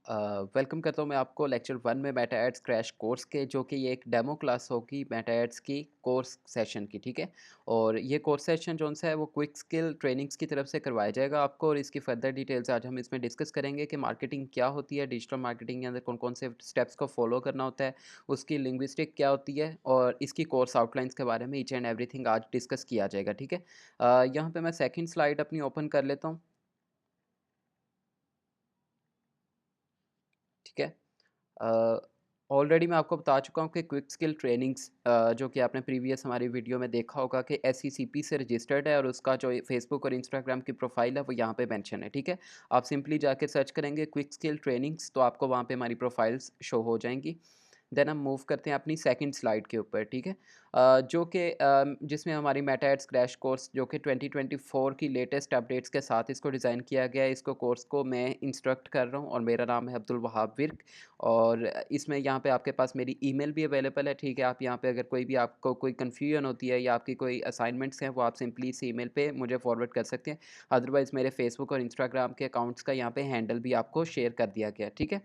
Welcome करता हूँ मैं आपको लेक्चर 1 में मेटा एड्स क्रैश कोर्स के, जो कि ये एक डेमो क्लास होगी मेटा एड्स की कोर्स सेशन की, ठीक है। और ये कोर्स सेशन जो सा है वो क्विक स्किल ट्रेनिंग्स की तरफ से करवाया जाएगा आपको, और इसकी फर्दर डिटेल्स आज हम इसमें डिस्कस करेंगे कि मार्केटिंग क्या होती है, डिजिटल मार्केटिंग के अंदर कौन कौन से स्टेप्स को फॉलो करना होता है, उसकी लिंग्विस्टिक क्या होती है, और इसकी कोर्स आउटलाइंस के बारे में ईच एंड एवरीथिंग आज डिस्कस किया जाएगा, ठीक है। यहाँ पे मैं सेकंड स्लाइड अपनी ओपन कर लेता हूँ, ठीक है। ऑलरेडी मैं आपको बता चुका हूँ कि क्विक स्किल ट्रेनिंग्स जो कि आपने प्रीवियस हमारी वीडियो में देखा होगा कि एसईसीपी से रजिस्टर्ड है, और उसका जो फेसबुक और इंस्टाग्राम की प्रोफाइल है वो यहाँ पे मेंशन है, ठीक है। आप सिंपली जाके सर्च करेंगे क्विक स्किल ट्रेनिंग्स, तो आपको वहाँ पे हमारी प्रोफाइल्स शो हो जाएंगी। देन हम मूव करते हैं अपनी सेकंड स्लाइड के ऊपर, ठीक है। जो कि जिसमें हमारी मेटा एड्स क्रैश कोर्स जो कि 2024 की लेटेस्ट अपडेट्स के साथ इसको डिज़ाइन किया गया है। इसको कोर्स को मैं इंस्ट्रक्ट कर रहा हूँ और मेरा नाम है अब्दुल वहाब विर्क। और इसमें यहाँ पे आपके पास मेरी ईमेल भी अवेलेबल है, ठीक है। आप यहाँ पे अगर कोई भी आपको कोई कन्फ्यूजन होती है या आपकी कोई असाइनमेंट्स हैं, वो आप सिंपली इस ईमेल पे मुझे फॉरवर्ड कर सकते हैं। अदरवाइज़ मेरे फेसबुक और इंस्टाग्राम के अकाउंट्स का यहाँ पे हैंडल भी आपको शेयर कर दिया गया है, ठीक है।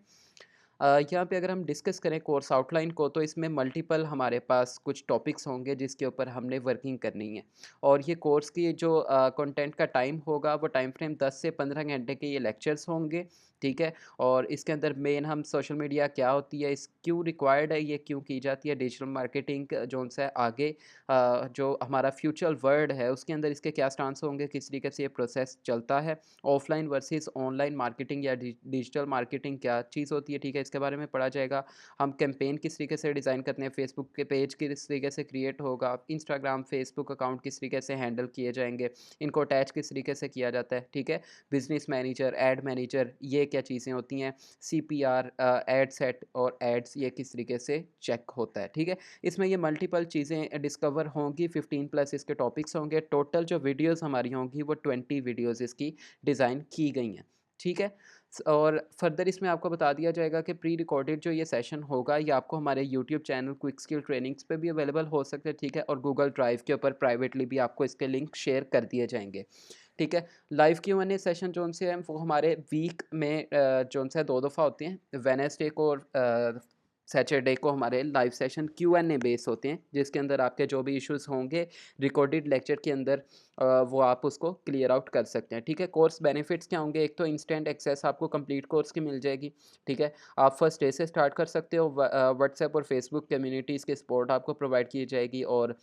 यहाँ पे अगर हम डिस्कस करें कोर्स आउटलाइन को, तो इसमें मल्टीपल हमारे पास कुछ टॉपिक्स होंगे जिसके ऊपर हमने वर्किंग करनी है। और ये कोर्स की जो कंटेंट का टाइम होगा, वो टाइम फ्रेम 10 से 15 घंटे के ये लेक्चर्स होंगे, ठीक है। और इसके अंदर मेन हम सोशल मीडिया क्या होती है, इस क्यों रिक्वायर्ड है, ये क्यों की जाती है, डिजिटल मार्केटिंग जो सा है आगे जो हमारा फ्यूचर वर्ल्ड है उसके अंदर इसके क्या स्टांस होंगे, किस तरीके से ये प्रोसेस चलता है, ऑफलाइन वर्सेस ऑनलाइन मार्केटिंग या डिजिटल मार्केटिंग क्या चीज़ होती है, ठीक है, इसके बारे में पढ़ा जाएगा। हम कैंपेन किस तरीके से डिज़ाइन करते हैं, फेसबुक के पेज किस तरीके से क्रिएट होगा, इंस्टाग्राम फेसबुक अकाउंट किस तरीके से हैंडल किए जाएंगे, इनको अटैच किस तरीके से किया जाता है, ठीक है। बिजनेस मैनेजर, एड मैनेजर, ये क्या चीज़ें होती हैं, सीपीआर, एड सेट और एड्स, ये किस तरीके से चेक होता है, ठीक है। इसमें ये मल्टीपल चीज़ें डिस्कवर होंगी, 15 प्लस इसके टॉपिक्स होंगे। टोटल जो वीडियोस हमारी होंगी वो 20 वीडियोस इसकी डिज़ाइन की गई हैं, ठीक है। और फर्दर इसमें आपको बता दिया जाएगा कि प्री रिकॉर्डेड जो ये सेशन होगा, ये आपको हमारे YouTube channel quick skill trainings पे भी अवेलेबल हो सकते हैं, ठीक है। और गूगल ड्राइव के ऊपर प्राइवेटली भी आपको इसके लिंक शेयर कर दिए जाएंगे, ठीक है। लाइव Q&A सेशन जो से हैं वो हमारे वीक में जो से 2 दफ़ा होते हैं, वेडनेसडे को और सैटरडे को हमारे लाइव सेशन Q&A बेस होते हैं, जिसके अंदर आपके जो भी इश्यूज़ होंगे रिकॉर्डेड लेक्चर के अंदर वो आप उसको क्लियर आउट कर सकते हैं, ठीक है। कोर्स बेनिफिट्स क्या होंगे, एक तो इंस्टेंट एक्सेस आपको कंप्लीट कोर्स की मिल जाएगी, ठीक है। आप फर्स्ट डे से स्टार्ट कर सकते हो। व्हाट्सएप और फेसबुक कम्युनिटीज़ की सपोर्ट आपको प्रोवाइड की जाएगी। और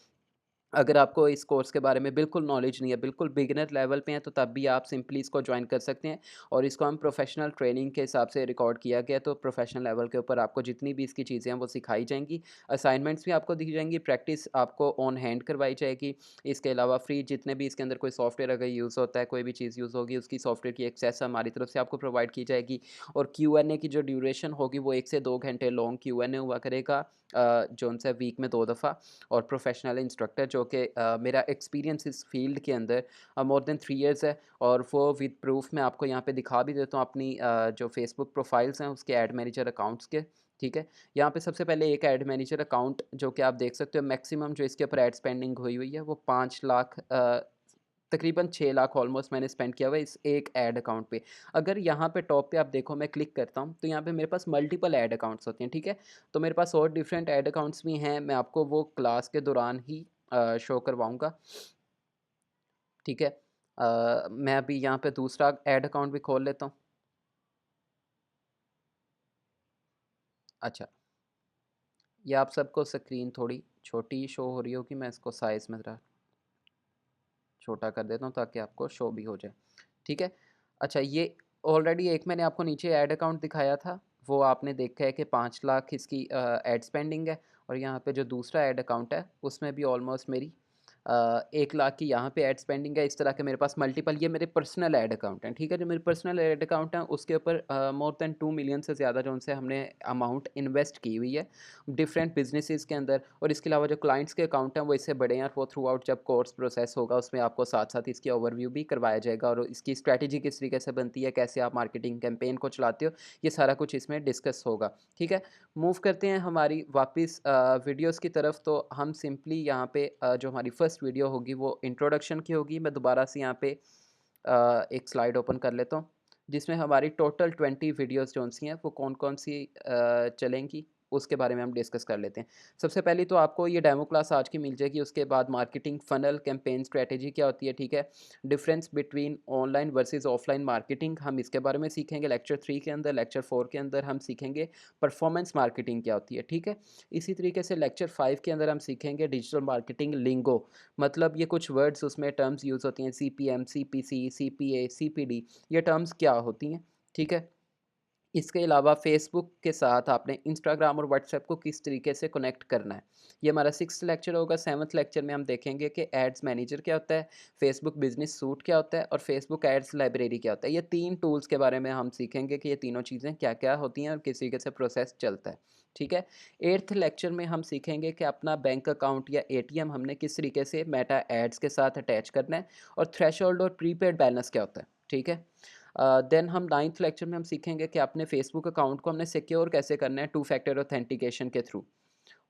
अगर आपको इस कोर्स के बारे में बिल्कुल नॉलेज नहीं है, बिल्कुल बिगिनर लेवल पे हैं, तो तब भी आप सिंपली इसको जॉइन कर सकते हैं। और इसको हम प्रोफेशनल ट्रेनिंग के हिसाब से रिकॉर्ड किया गया है, तो प्रोफेशनल लेवल के ऊपर आपको जितनी भी इसकी चीज़ें हैं वो सिखाई जाएंगी। असाइनमेंट्स भी आपको दी जाएंगी, प्रैक्टिस आपको ऑन हैंड करवाई जाएगी। इसके अलावा फ्री जितने भी इसके अंदर कोई सॉफ्टवेयर अगर यूज़ होता है, कोई भी चीज़ यूज़ होगी, उसकी सॉफ्टवेयर की एक्सेस हमारी तरफ से आपको प्रोवाइड की जाएगी। और Q&A की जो ड्यूरेशन होगी वो 1 से 2 घंटे लॉन्ग Q&A हुआ करेगा, जो उनसे वीक में 2 दफ़ा। और प्रोफेशनल इंस्ट्रक्टर जो कि मेरा एक्सपीरियंस इस फील्ड के अंदर मोर देन 3 इयर्स है, और वो विद प्रूफ मैं आपको यहाँ पे दिखा भी देता हूँ अपनी जो फेसबुक प्रोफाइल्स हैं उसके एड मैनेजर अकाउंट्स के, ठीक है। यहाँ पे सबसे पहले एक एड मैनेजर अकाउंट जो कि आप देख सकते हो, मैक्सिमम जो इसके ऊपर एड स्पेंडिंग हुई हुई है वो 5 लाख तकरीबन 6 लाख ऑलमोस्ट मैंने स्पेंड किया हुआ है इस एक ऐड अकाउंट पे। अगर यहाँ पे टॉप पे आप देखो, मैं क्लिक करता हूँ तो यहाँ पे मेरे पास मल्टीपल ऐड अकाउंट्स होते हैं, ठीक है। तो मेरे पास और डिफरेंट ऐड अकाउंट्स भी हैं, मैं आपको वो क्लास के दौरान ही शो करवाऊँगा, ठीक है। मैं अभी यहाँ पे दूसरा ऐड अकाउंट भी खोल लेता हूँ। अच्छा, ये आप सबको स्क्रीन थोड़ी छोटी शो हो रही होगी, मैं इसको साइज़ में ज़रा छोटा कर देता हूँ ताकि आपको शो भी हो जाए, ठीक है। अच्छा, ये ऑलरेडी एक मैंने आपको नीचे ऐड अकाउंट दिखाया था, वो आपने देखा है कि 5 लाख इसकी ऐड स्पेंडिंग है। और यहाँ पे जो दूसरा ऐड अकाउंट है उसमें भी ऑलमोस्ट मेरी 1 लाख की यहाँ पे ऐड स्पेंडिंग है। इस तरह के मेरे पास मल्टीपल, ये मेरे पर्सनल ऐड अकाउंट हैं, ठीक है। जो मेरे पर्सनल ऐड अकाउंट हैं उसके ऊपर मोर देन 2 मिलियन से ज़्यादा जो उनसे हमने अमाउंट इन्वेस्ट की हुई है डिफरेंट बिजनेसेस के अंदर। और इसके अलावा जो क्लाइंट्स के अकाउंट हैं वो इससे बड़े हैं, और वो थ्रू आउट जब कोर्स प्रोसेस होगा उसमें आपको साथ साथ इसकी ओवरव्यू भी करवाया जाएगा, और इसकी स्ट्रैटेजी किस तरीके से बनती है, कैसे आप मार्केटिंग कैंपेन को चलाते हो, ये सारा कुछ इसमें डिस्कस होगा, ठीक है। मूव करते हैं हमारी वापस वीडियोस की तरफ। तो हम सिंपली यहाँ पे जो हमारी फर्स्ट वीडियो होगी वो इंट्रोडक्शन की होगी। मैं दोबारा से यहाँ पे एक स्लाइड ओपन कर लेता हूँ जिसमें हमारी टोटल 20 वीडियोज़ जोन-सी हैं वो कौन-कौन सी चलेंगी, उसके बारे में हम डिस्कस कर लेते हैं। सबसे पहले तो आपको ये डेमो क्लास आज की मिल जाएगी, उसके बाद मार्केटिंग फ़नल कैंपेन स्ट्रैटेजी क्या होती है, ठीक है? Difference between online versus offline marketing हम इसके बारे में सीखेंगे लेक्चर 3 के अंदर। लेक्चर 4 के अंदर हम सीखेंगे परफॉर्मेंस मार्केटिंग क्या होती है, ठीक है? इसी तरीके से लेक्चर 5 के अंदर हम सीखेंगे डिजिटल मार्केटिंग लिंगो, मतलब ये कुछ वर्ड्स उसमें टर्म्स यूज़ होती हैं, सीपीएम, सीपीसी, सीपीए, सीपीडी, ये टर्म्स क्या होती हैं, ठीक है? इसके अलावा फ़ेसबुक के साथ आपने इंस्टाग्राम और व्हाट्सएप को किस तरीके से कनेक्ट करना है। ये हमारा 6th लेक्चर होगा। 7th लेक्चर में हम देखेंगे कि एड्स मैनेजर क्या होता है, फ़ेसबुक बिज़नेस सूट क्या होता है और फ़ेसबुक एड्स लाइब्रेरी क्या होता है। ये 3 टूल्स के बारे में हम सीखेंगे कि ये तीनों चीज़ें क्या-क्या होती हैं और किस तरीके से प्रोसेस चलता है। ठीक है? 8th लेक्चर में हम सीखेंगे कि अपना बैंक अकाउंट या एटीएम हमने किस तरीके से मेटा एड्स के साथ अटैच करना है और थ्रेशोल्ड और प्रीपेड बैलेंस क्या होता है। ठीक है? देन हम 9th लेक्चर में हम सीखेंगे कि अपने फेसबुक अकाउंट को हमने सिक्योर कैसे करना है टू फैक्टर ऑथेंटिकेशन के थ्रू।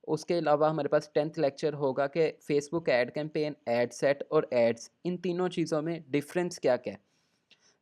उसके अलावा हमारे पास 10th लेक्चर होगा कि Facebook ad campaign, ad set और एड्स, इन तीनों चीज़ों में डिफरेंस क्या-क्या है।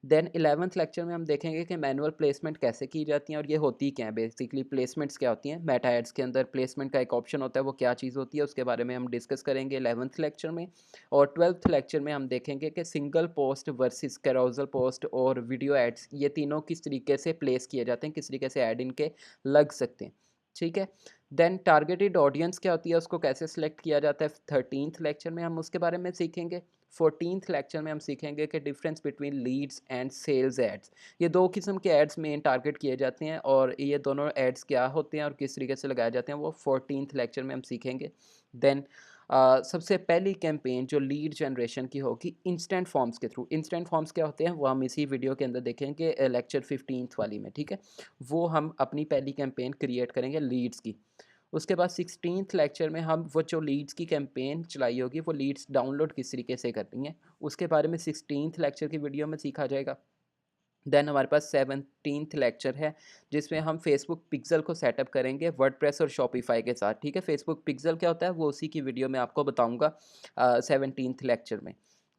देन 11th लेक्चर में हम देखेंगे कि मैनुअल प्लेसमेंट कैसे की जाती हैं और ये होती क्या है, बेसिकली प्लेसमेंट्स क्या होती हैं। मेटा एड्स के अंदर प्लेसमेंट का एक ऑप्शन होता है, वो क्या चीज़ होती है उसके बारे में हम डिस्कस करेंगे 11th लेक्चर में। और 12th लेक्चर में हम देखेंगे कि single post versus carousel post और वीडियो एड्स, ये तीनों किस तरीके से प्लेस किए जाते हैं, किस तरीके से ऐड इनके लग सकते हैं। ठीक है? देन टारगेटेड ऑडियंस क्या होती है, उसको कैसे सिलेक्ट किया जाता है, 13th लेक्चर में हम उसके बारे में सीखेंगे। 14th लेक्चर में हम सीखेंगे कि difference between leads and sales ads, ये 2 किस्म के एड्स मेन टारगेट किए जाते हैं और ये दोनों एड्स क्या होते हैं और किस तरीके से लगाए जाते हैं, वो 14th लेक्चर में हम सीखेंगे। देन सबसे पहली कैंपेन जो लीड जनरेशन की होगी इंस्टेंट फॉर्म्स के थ्रू। इंस्टेंट फॉर्म्स क्या होते हैं वो हम इसी वीडियो के अंदर देखेंगे लेक्चर 15th वाली में, ठीक है? वो हम अपनी पहली कैंपेन क्रिएट करेंगे लीड्स की। उसके बाद 16th लेक्चर में हम वो जो लीड्स की कैंपेन चलाई होगी वो लीड्स डाउनलोड किस तरीके से करनी है, उसके बारे में 16th लेक्चर की वीडियो में सीखा जाएगा। देन हमारे पास 17th लेक्चर है जिसमें हम फेसबुक पिक्सल को सेटअप करेंगे वर्डप्रेस और शॉपिफाई के साथ, ठीक है? फेसबुक पिक्सल क्या होता है वो उसी की वीडियो में आपको बताऊंगा 17th लेक्चर में,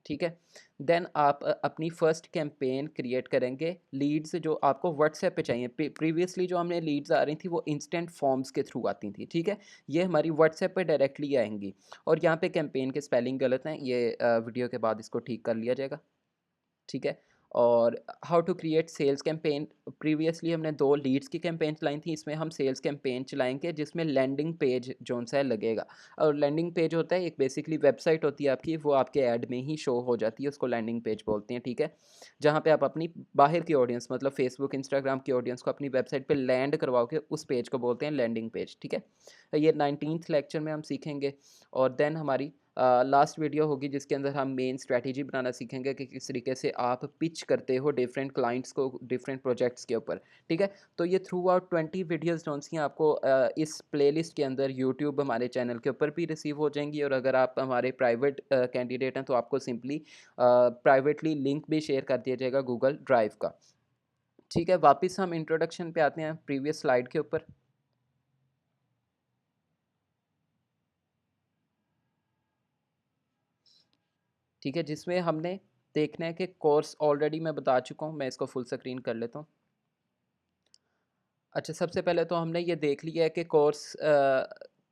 ठीक है? देन आप अपनी फर्स्ट कैंपेन क्रिएट करेंगे लीड्स जो आपको व्हाट्सएप पे चाहिए। प्रीवियसली जो हमने लीड्स आ रही थी वो इंस्टेंट फॉर्म्स के थ्रू आती थी, ठीक है? ये हमारी व्हाट्सएप पे डायरेक्टली आएंगी और यहाँ पे कैंपेन के स्पेलिंग गलत हैं, ये वीडियो के बाद इसको ठीक कर लिया जाएगा, ठीक है? और how to create sales campaign, previously हमने 2 लीड्स की कैंपेन चलाई थी, इसमें हम सेल्स कैंपेन चलाएँगे जिसमें लैंडिंग पेज जौन-सा है लगेगा। और लैंडिंग पेज होता है एक बेसिकली वेबसाइट होती है आपकी, वो आपके ऐड में ही शो हो जाती है, उसको लैंडिंग पेज बोलते हैं, ठीक है? जहाँ पे आप अपनी बाहर की ऑडियंस मतलब फेसबुक, इंस्टाग्राम की ऑडियंस को अपनी वेबसाइट पे लैंड करवाओगे, उस पेज को बोलते हैं लैंडिंग पेज, ठीक है? ये 19th लेक्चर में हम सीखेंगे और देन हमारी लास्ट वीडियो होगी जिसके अंदर हम मेन स्ट्रैटेजी बनाना सीखेंगे कि किस तरीके से आप पिच करते हो डिफरेंट क्लाइंट्स को डिफरेंट प्रोजेक्ट्स के ऊपर, ठीक है? तो ये थ्रू आउट 20 वीडियोज़ जोन-सी हैं आपको इस प्लेलिस्ट के अंदर यूट्यूब हमारे चैनल के ऊपर भी रिसीव हो जाएँगी और अगर आप हमारे प्राइवेट कैंडिडेट हैं तो आपको सिंपली प्राइवेटली लिंक भी शेयर कर दिया जाएगा गूगल ड्राइव का, ठीक है? वापस हम इंट्रोडक्शन पे आते हैं प्रीवियस स्लाइड के ऊपर। ठीक है, जिसमें हमने देखना है कि कोर्स ऑलरेडी मैं बता चुका हूँ, मैं इसको फुल स्क्रीन कर लेता हूँ। अच्छा, सबसे पहले तो हमने ये देख लिया है कि कोर्स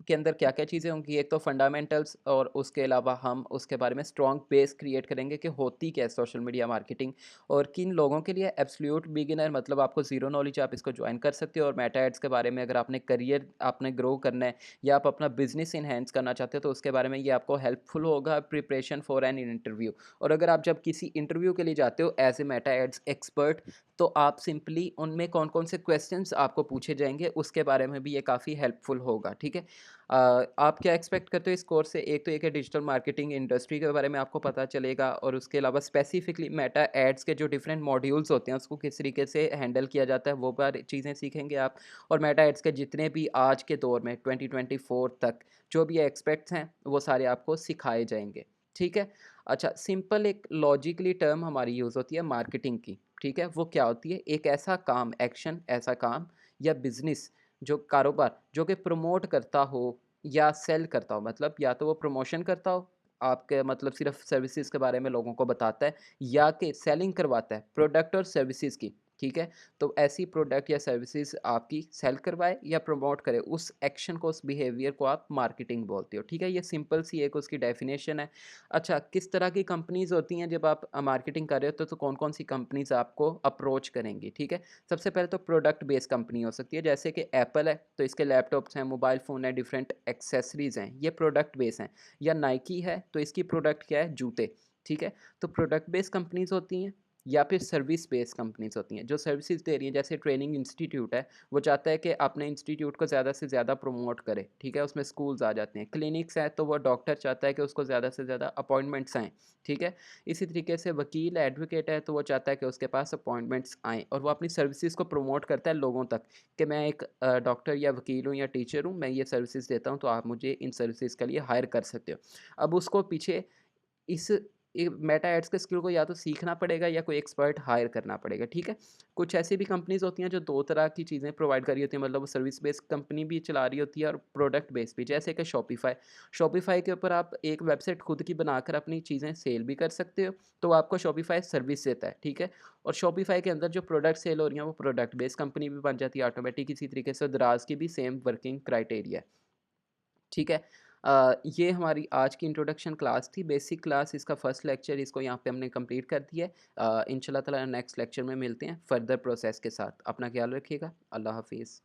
के अंदर क्या-क्या चीज़ें होंगी। एक तो फंडामेंटल्स और उसके अलावा हम उसके बारे में स्ट्रॉन्ग बेस क्रिएट करेंगे कि होती क्या है सोशल मीडिया मार्केटिंग और किन लोगों के लिए एब्सोल्यूट बिगिनर मतलब आपको ज़ीरो नॉलेज आप इसको जॉइन कर सकते हो और मेटा एड्स के बारे में अगर आपने करियर आपने ग्रो करना है या आप अपना बिज़नेस एनहांस करना चाहते हो तो उसके बारे में ये आपको हेल्पफुल होगा प्रिपरेशन फॉर एन इंटरव्यू। और अगर आप जब किसी इंटरव्यू के लिए जाते हो as a Meta ads expert तो आप सिंपली उनमें कौन-कौन से क्वेश्चंस आपको पूछे जाएँगे, उसके बारे में भी ये काफ़ी हेल्पफुल होगा, ठीक है? आप क्या एक्सपेक्ट करते हो इस कोर्स से? एक तो ये कि डिजिटल मार्केटिंग इंडस्ट्री के बारे में आपको पता चलेगा और उसके अलावा स्पेसिफिकली मेटा एड्स के जो डिफरेंट मॉड्यूल्स होते हैं, उसको किस तरीके से हैंडल किया जाता है, वो बारे चीज़ें सीखेंगे आप। और मेटा एड्स के जितने भी आज के दौर में 2024 तक जो भी एक्सपेक्ट्स हैं, वो सारे आपको सिखाए जाएँगे, ठीक है? अच्छा, सिंपल एक लॉजिकली टर्म हमारी यूज़ होती है मार्केटिंग की, ठीक है? वो क्या होती है? एक ऐसा काम, एक्शन, ऐसा काम या बिज़नेस जो कारोबार जो कि प्रमोट करता हो या सेल करता हो, मतलब या तो वो प्रमोशन करता हो आपके मतलब सिर्फ़ सर्विसेज़ के बारे में लोगों को बताता है या कि सेलिंग करवाता है प्रोडक्ट और सर्विसेज़ की, ठीक है? तो ऐसी प्रोडक्ट या सर्विसेज़ आपकी सेल करवाए या प्रमोट करे, उस एक्शन को, उस बिहेवियर को आप मार्केटिंग बोलते हो, ठीक है? ये सिंपल सी एक उसकी डेफ़िनेशन है। अच्छा, किस तरह की कंपनीज़ होती हैं जब आप मार्केटिंग कर रहे हो तो कौन-कौन सी कंपनीज़ आपको अप्रोच करेंगी, ठीक है? सबसे पहले तो प्रोडक्ट बेस्ड कंपनी हो सकती है, जैसे कि एप्पल है, तो इसके लैपटॉप्स हैं, मोबाइल फ़ोन है, डिफरेंट एक्सेसरीज़ हैं, ये प्रोडक्ट बेस हैं। या नाइकी है, तो इसकी प्रोडक्ट क्या है? जूते, ठीक है? तो प्रोडक्ट बेस्ड कंपनीज़ होती हैं या फिर सर्विस बेस्ड कंपनीज़ होती हैं, जो सर्विसेज़ दे रही हैं, जैसे ट्रेनिंग इंस्टीट्यूट है, वो चाहता है कि अपने इंस्टीट्यूट को ज़्यादा से ज़्यादा प्रमोट करे, ठीक है? उसमें स्कूल्स आ जाते हैं। क्लिनिक्स हैं, तो वो डॉक्टर चाहता है कि उसको ज़्यादा से ज़्यादा अपॉइंटमेंट्स आएँ, ठीक है? इसी तरीके से वकील एडवोकेट है, तो वो चाहता है कि उसके पास अपॉइंटमेंट्स आएँ और वो अपनी सर्विसेज़ को प्रमोट करता है लोगों तक कि मैं एक डॉक्टर या वकील हूँ या टीचर हूँ, मैं ये सर्विसेज़ देता हूँ, तो आप मुझे इन सर्विसेज़ के लिए हायर कर सकते हो। अब उसको पीछे इस मेटा एड्स के स्किल को या तो सीखना पड़ेगा या कोई एक्सपर्ट हायर करना पड़ेगा, ठीक है? कुछ ऐसी भी कंपनीज़ होती हैं जो 2 तरह की चीज़ें प्रोवाइड कर रही होती हैं, मतलब वो सर्विस बेस्ड कंपनी भी चला रही होती है और प्रोडक्ट बेस्ड भी, जैसे कि शॉपिफ़ाई। शॉपिफ़ाई के ऊपर आप एक वेबसाइट खुद की बनाकर अपनी चीज़ें सेल भी कर सकते हो, तो आपको शॉपिफ़ाई सर्विस देता है, ठीक है? और शॉपिफ़ाई के अंदर जो प्रोडक्ट सेल हो रही हैं, वो प्रोडक्ट बेस्ड कंपनी भी बन जाती है ऑटोमेटिक। इसी तरीके से दराज़ की भी सेम वर्किंग क्राइटेरिया है। ठीक है। ये हमारी आज की इंट्रोडक्शन क्लास थी, बेसिक क्लास, इसका फर्स्ट लेक्चर इसको यहाँ पे हमने कंप्लीट कर दिया है। इंशाल्लाह ताला नेक्स्ट लेक्चर में मिलते हैं फर्दर प्रोसेस के साथ। अपना ख्याल रखिएगा। अल्लाह हाफ़िज़।